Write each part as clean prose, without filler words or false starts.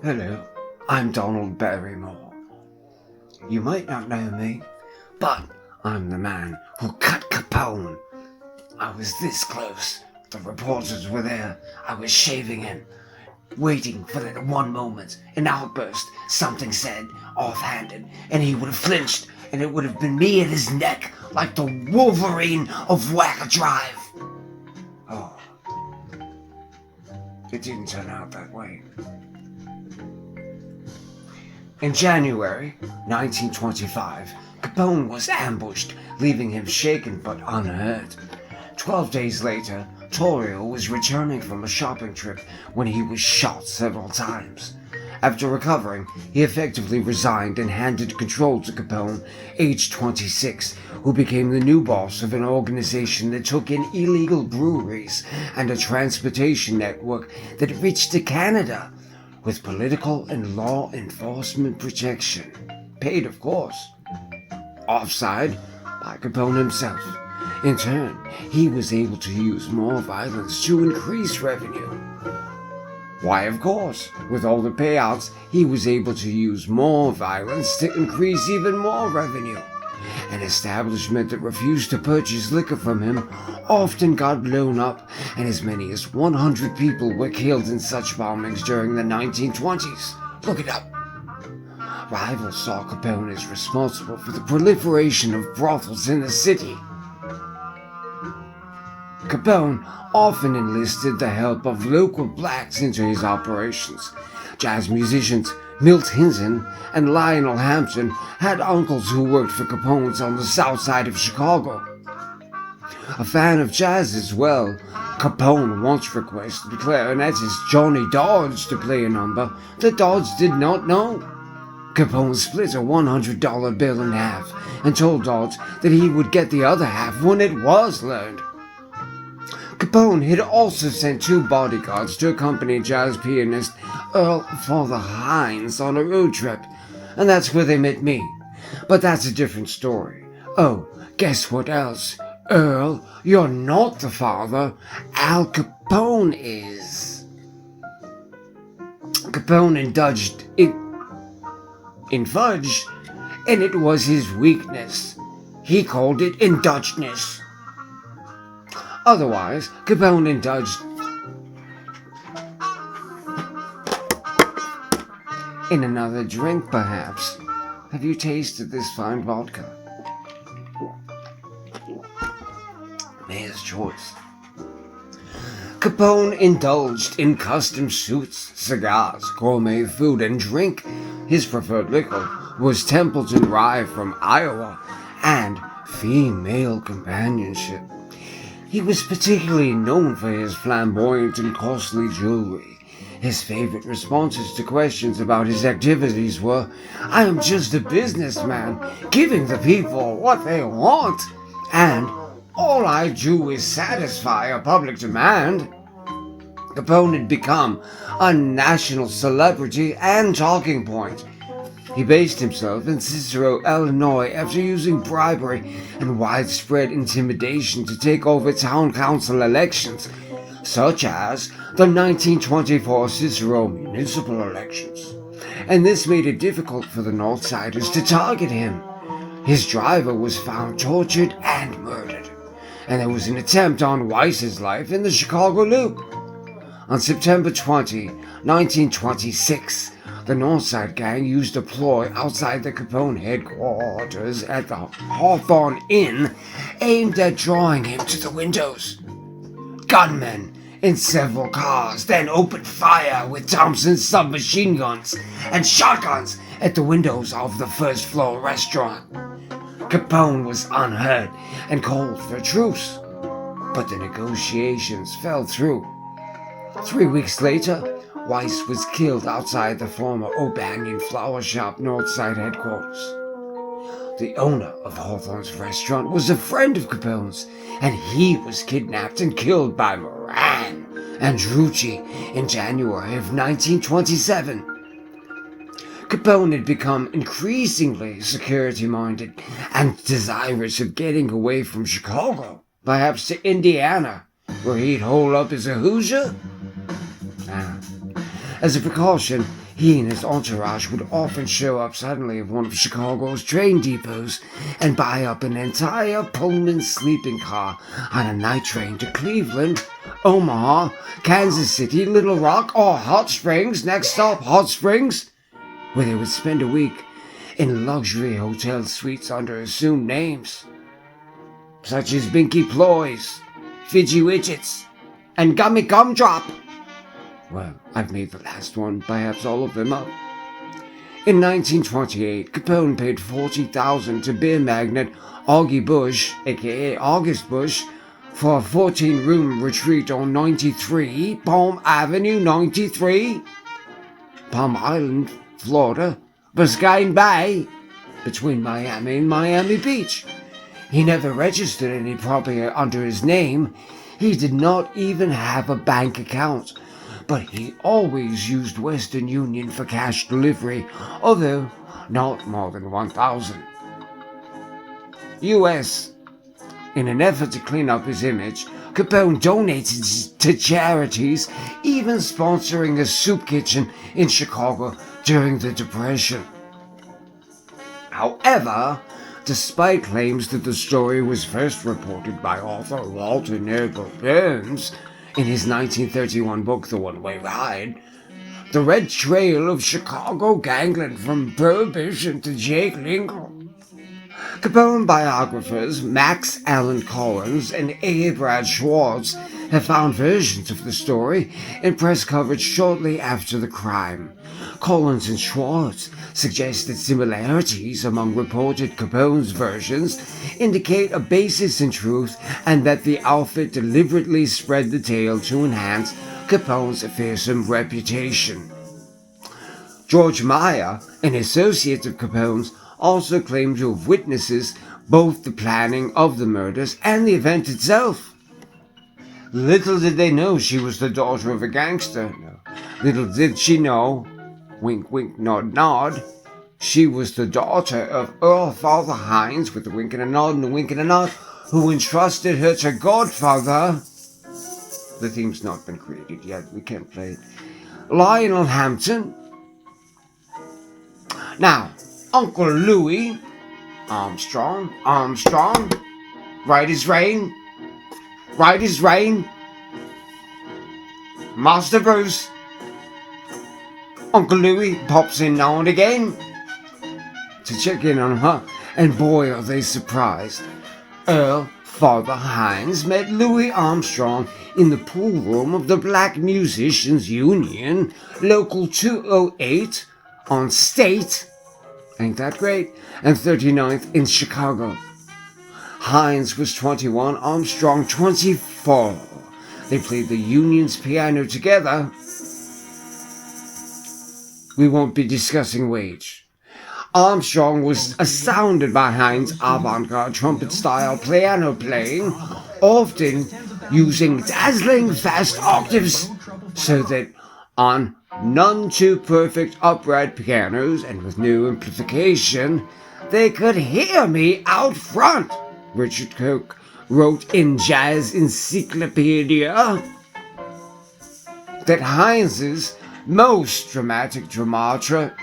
Hello, I'm Donald Barrymore. You might not know me, but I'm the man who cut Capone. I was this close. The reporters were there. I was shaving him, waiting for that one moment, an outburst, something said, offhanded, and he would have flinched, and it would have been me at his neck, like the Wolverine of Whack-A Drive. Oh, it didn't turn out that way. In January 1925, Capone was ambushed, leaving him shaken but unhurt. 12 days later, Torrio was returning from a shopping trip when he was shot several times. After recovering, he effectively resigned and handed control to Capone, aged 26, who became the new boss of an organization that took in illegal breweries and a transportation network that reached to Canada, with political and law enforcement protection. Paid, of course. Offside by Capone himself. In turn, he was able to use more violence to increase revenue. Why, of course, with all the payouts, he was able to use more violence to increase even more revenue. An establishment that refused to purchase liquor from him often got blown up, and as many as 100 people were killed in such bombings during the 1920s. Look it up. Rivals saw Capone as responsible for the proliferation of brothels in the city. Capone often enlisted the help of local blacks into his operations. Jazz musicians Milt Hinton and Lionel Hampton had uncles who worked for Capone's on the south side of Chicago. A fan of jazz as well, Capone once requested clarinetist Johnny Dodge to play a number that Dodge did not know. Capone split a $100 bill in half and told Dodge that he would get the other half when it was learned. Capone had also sent 2 bodyguards to accompany jazz pianist Earl Father Hines on a road trip, and that's where they met me. But that's a different story. Oh, guess what else? Earl, you're not the father. Al Capone is. Capone indulged in fudge, and it was his weakness. He called it indulgence. Otherwise, Capone indulged in another drink, perhaps. Have you tasted this fine vodka? Mayor's choice. Capone indulged in custom suits, cigars, gourmet food, and drink. His preferred liquor was Templeton Rye from Iowa, and female companionship. He was particularly known for his flamboyant and costly jewelry. His favorite responses to questions about his activities were, "I am just a businessman, giving the people what they want, and all I do is satisfy a public demand." Capone had become a national celebrity and talking point. He based himself in Cicero, Illinois, after using bribery and widespread intimidation to take over town council elections, such as the 1924 Cicero municipal elections. And this made it difficult for the Northsiders to target him. His driver was found tortured and murdered, and there was an attempt on Weiss's life in the Chicago Loop. On September 20, 1926, the Northside Gang used a ploy outside the Capone headquarters at the Hawthorne Inn aimed at drawing him to the windows. Gunmen in several cars then opened fire with Thompson submachine guns and shotguns at the windows of the first-floor restaurant. Capone was unhurt and called for a truce, but the negotiations fell through. 3 weeks later, Weiss was killed outside the former O'Banion Flower Shop Northside headquarters. The owner of Hawthorne's restaurant was a friend of Capone's, and he was kidnapped and killed by Moran and Drucci in January of 1927. Capone had become increasingly security-minded and desirous of getting away from Chicago, perhaps to Indiana, where he'd hole up as a Hoosier. As a precaution, He and his entourage would often show up suddenly at one of Chicago's train depots and buy up an entire Pullman sleeping car on a night train to Cleveland, Omaha, Kansas City, Little Rock, or Hot Springs, next stop Hot Springs, where they would spend a week in luxury hotel suites under assumed names, such as Binky Ploys, Fidgy Widgets, and Gummy Gumdrop. Well, I've made the last one, perhaps all of them up. In 1928, Capone paid $40,000 to beer magnate Augie Bush, aka August Bush, for a 14-room retreat on 93 Palm Avenue, 93, Palm Island, Florida, Biscayne Bay, between Miami and Miami Beach. He never registered any property under his name. He did not even have a bank account, but he always used Western Union for cash delivery, although not more than 1,000 US. In an effort to clean up his image, Capone donated to charities, even sponsoring a soup kitchen in Chicago during the Depression. However, despite claims that the story was first reported by author Walter Noble Burns in his 1931 book The One-Way Ride, The Red Trail of Chicago Gangland from Prohibition to Jake Lingle, Capone biographers Max Allan Collins and A. Brad Schwartz have found versions of the story in press coverage shortly after the crime. Collins and Schwartz suggest that similarities among reported Capone's versions indicate a basis in truth and that the outfit deliberately spread the tale to enhance Capone's fearsome reputation. George Meyer, an associate of Capone's, also claimed to have witnessed both the planning of the murders and the event itself. Little did they know she was the daughter of a gangster. No. Little did she know, wink wink nod nod, she was the daughter of Earl Father Hines, with a wink and a nod and a wink and a nod, who entrusted her to Godfather. The theme's not been created yet, we can't play it. Lionel Hampton. Now, Uncle Louis Armstrong, right as rain, Master Bruce. Uncle Louis pops in now and again to check in on her, and boy are they surprised. Earl Father Hines met Louis Armstrong in the pool room of the Black Musicians Union, Local 208 on State, ain't that great, and 39th in Chicago. Hines was 21, Armstrong 24. They played the Union's piano together. We won't be discussing wage. Armstrong was astounded by Hines' avant-garde trumpet-style piano playing, often using dazzling fast octaves, so that on none too perfect upright pianos and with no amplification, they could hear me out front, Richard Koch wrote in Jazz Encyclopedia. That Hines's most dramatic dramatra,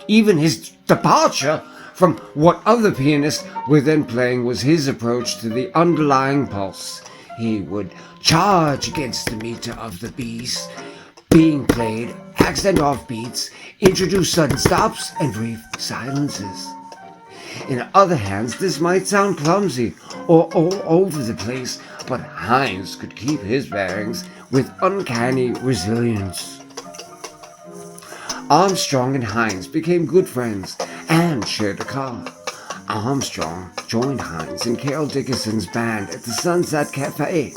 even his departure from what other pianists were then playing, was his approach to the underlying pulse. He would charge against the meter of the piece being played, accent off beats, introduce sudden stops and brief silences. In other hands, this might sound clumsy or all over the place, but Hines could keep his bearings with uncanny resilience. Armstrong and Hines became good friends and shared a car. Armstrong joined Hines in Carol Dickinson's band at the Sunset Cafe.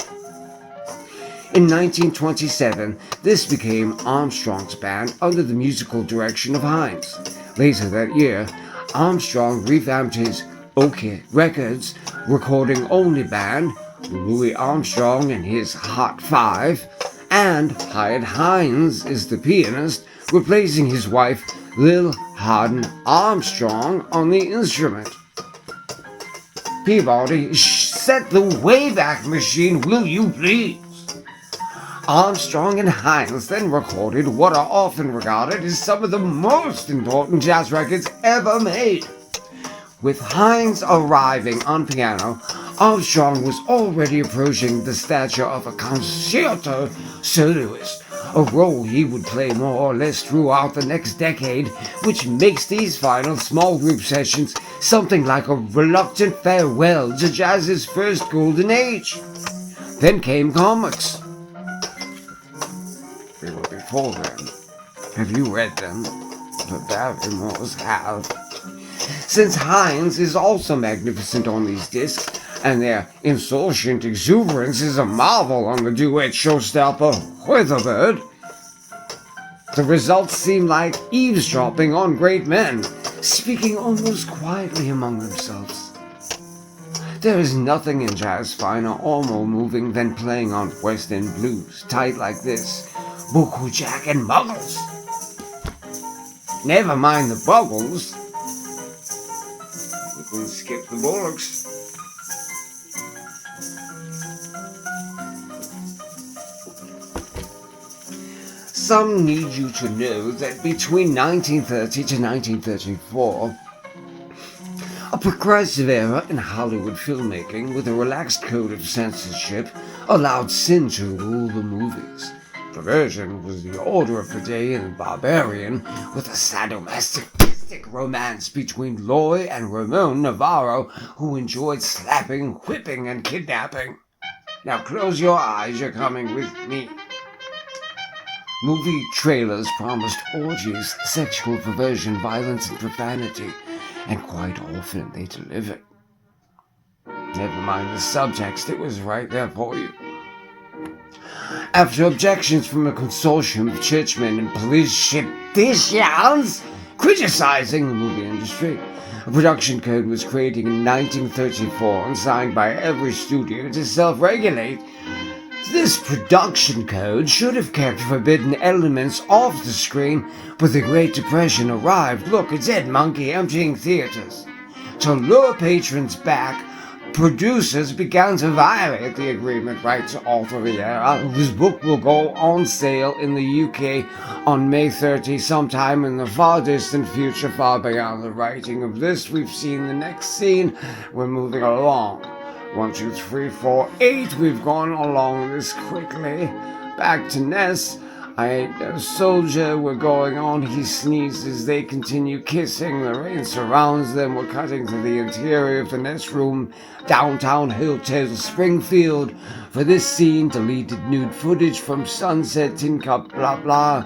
In 1927, this became Armstrong's band under the musical direction of Hines. Later that year, Armstrong revamped his OK Records recording-only band, Louis Armstrong and his Hot Five, and hired Hines as the pianist, replacing his wife, Lil Hardin Armstrong, on the instrument. Peabody, set the Wayback Machine, will you please? Armstrong and Hines then recorded what are often regarded as some of the most important jazz records ever made. With Hines arriving on piano, Armstrong was already approaching the stature of a concerto soloist, a role he would play more or less throughout the next decade, which makes these final small group sessions something like a reluctant farewell to jazz's first golden age. Then came comics. They were before them. Have you read them? The Barrymores have. Since Hines is also magnificent on these discs, and their insouciant exuberance is a marvel on the duet showstopper Weatherbird, the results seem like eavesdropping on great men, speaking almost quietly among themselves. There is nothing in jazz finer or more moving than playing on West End blues, tight like this, Buccal Jack and Muggles. Never mind the Buggles. We can skip the Bullocks. Some need you to know that between 1930 to 1934, a progressive era in Hollywood filmmaking with a relaxed code of censorship allowed sin to rule the movies. Perversion was the order of the day in Barbarian, with a sadomasochistic romance between Loy and Ramon Navarro, who enjoyed slapping, whipping, and kidnapping. Now close your eyes, you're coming with me. Movie trailers promised orgies, sexual perversion, violence, and profanity, and quite often they delivered. Never mind the subtext, it was right there for you. After objections from a consortium of churchmen and politicians criticizing the movie industry, a production code was created in 1934 and signed by every studio to self-regulate. This production code should have kept forbidden elements off the screen, but the Great Depression arrived. Look, it's Ed Monkey emptying theaters. To lure patrons back, producers began to violate the agreement right to alter the era, whose book will go on sale in the UK on May 30, sometime in the far distant future, far beyond the writing of this. We've seen the next scene. We're moving along. 1, 2, 3, 4, 8. We've gone along this quickly. Back to Ness. I ain't no soldier. We're going on. He sneezes. They continue kissing. The rain surrounds them. We're cutting to the interior of the Ness room. Downtown Hotel Springfield. For this scene, deleted nude footage from Sunset, Tin Cup, blah blah.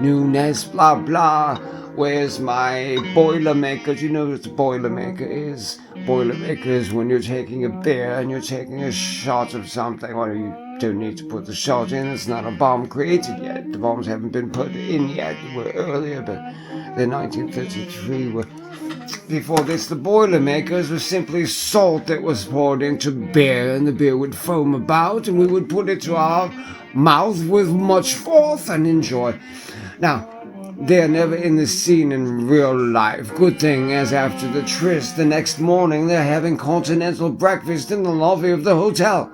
New Ness, blah blah. Where's my Boilermaker? Do you know what the Boilermaker is? Boilermaker is when you're taking a beer and you're taking a shot of something. Well, you don't need to put the shot in. It's not a bomb created yet. The bombs haven't been put in yet. They were earlier, but the 1933 were... Before this, the Boilermakers were simply salt that was poured into beer, and the beer would foam about, and we would put it to our mouth with much force and enjoy. Now, they're never in the scene in real life. Good thing, as after the tryst, the next morning they're having continental breakfast in the lobby of the hotel.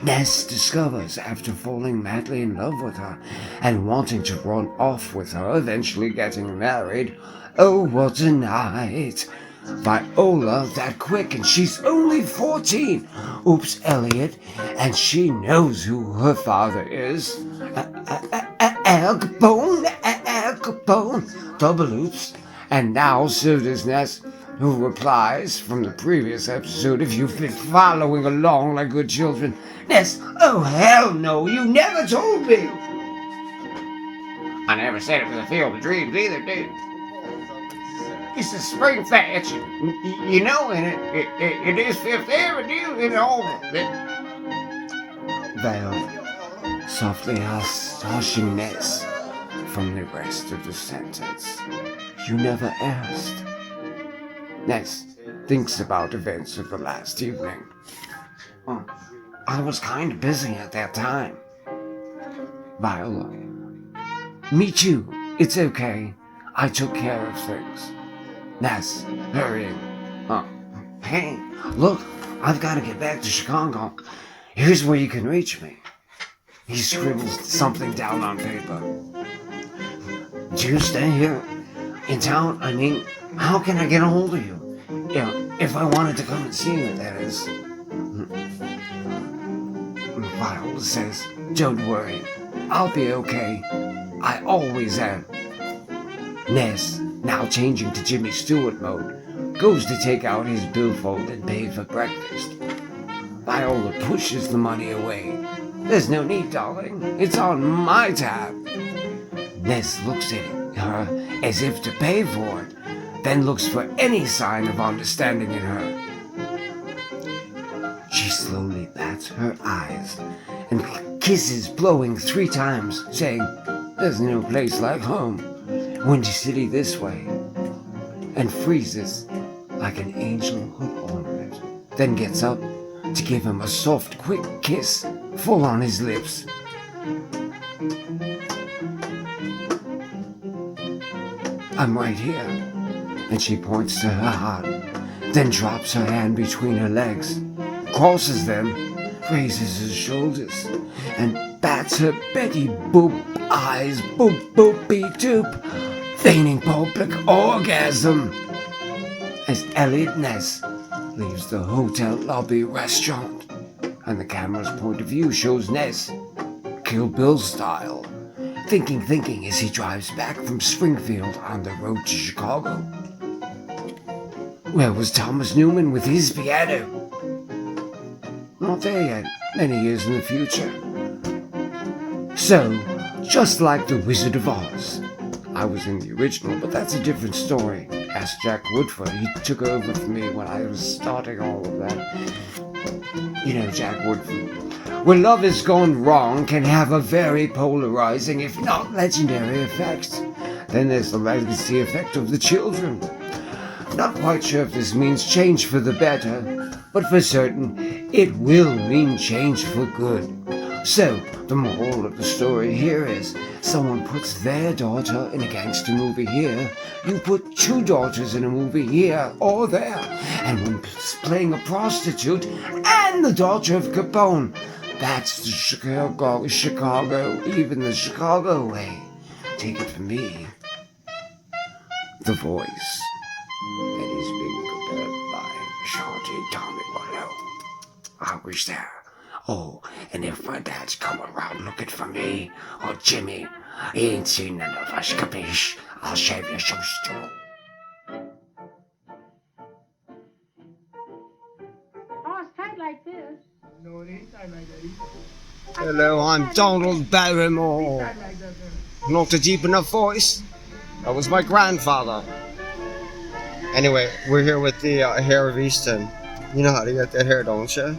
Ness discovers, after falling madly in love with her and wanting to run off with her, eventually getting married. Oh, what a night. Viola that quick, and she's only 14. Oops, Elliot, and she knows who her father is. Al Capone, double oops. And now so does Ness, who replies from the previous episode, if you've been following along like good children. Ness, oh hell no, you never told me. I never said it was a field of dreams either, dude. It's a spring fetch, you know, and it is Fifth Avenue and all that. Val softly asked, hushing Ness from the rest of the sentence. You never asked. Ness thinks about events of the last evening. Oh, I was kind of busy at that time. Viola. Me too. It's okay. I took care of things. Ness, hurrying. Hey, look, I've got to get back to Chicago. Here's where you can reach me. He scribbles something down on paper. Do you stay here in town? I mean, how can I get a hold of you? If I wanted to come and see you, that is. Viola says, don't worry, I'll be okay. I always am. Ness, now changing to Jimmy Stewart mode, goes to take out his billfold and pay for breakfast. Viola pushes the money away. There's no need, darling. It's on my tab. Ness looks at her as if to pay for it, then looks for any sign of understanding in her. She slowly bats her eyes and kisses blowing 3 times, saying, there's no place like home, Windy City this way, and freezes like an angel hood ornament, then gets up to give him a soft, quick kiss full on his lips. I'm right here, and she points to her heart, then drops her hand between her legs, crosses them, raises her shoulders, and bats her Betty Boop eyes, boop boopy doop, feigning public orgasm as Elliot Ness leaves the hotel lobby restaurant, and the camera's point of view shows Ness, Kill Bill style, thinking as he drives back from Springfield on the road to Chicago. Where was Thomas Newman with his piano? Not there yet, many years in the future. So, just like the Wizard of Oz, I was in the original, but that's a different story. Ask Jack Woodford, he took over for me when I was starting all of that. You know Jack Woodford. Where love has gone wrong can have a very polarizing, if not legendary, effect. Then there's the legacy effect of the children. Not quite sure if this means change for the better, but for certain, it will mean change for good. So, the moral of the story here is, someone puts their daughter in a gangster movie here, you put 2 daughters in a movie here or there, and when playing a prostitute and the daughter of Capone, that's the Chicago, even the Chicago way. Take it from me, the voice that is being prepared by Shorty Tommy Wallow. I was there. Oh, and if my dad's come around looking for me, or Jimmy, he ain't seen none of us, capiche? I'll shave your shoes too. Oh, it's tight like this. No, it ain't tight like that either. Hello, I'm Donald Barrymore. Tight like that, Not a deep enough voice. That was my grandfather. Anyway, we're here with the hair of Easton. You know how to get that hair, don't you?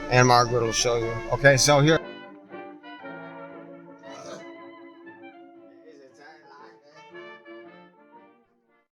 And Margaret will show you. Okay, so here.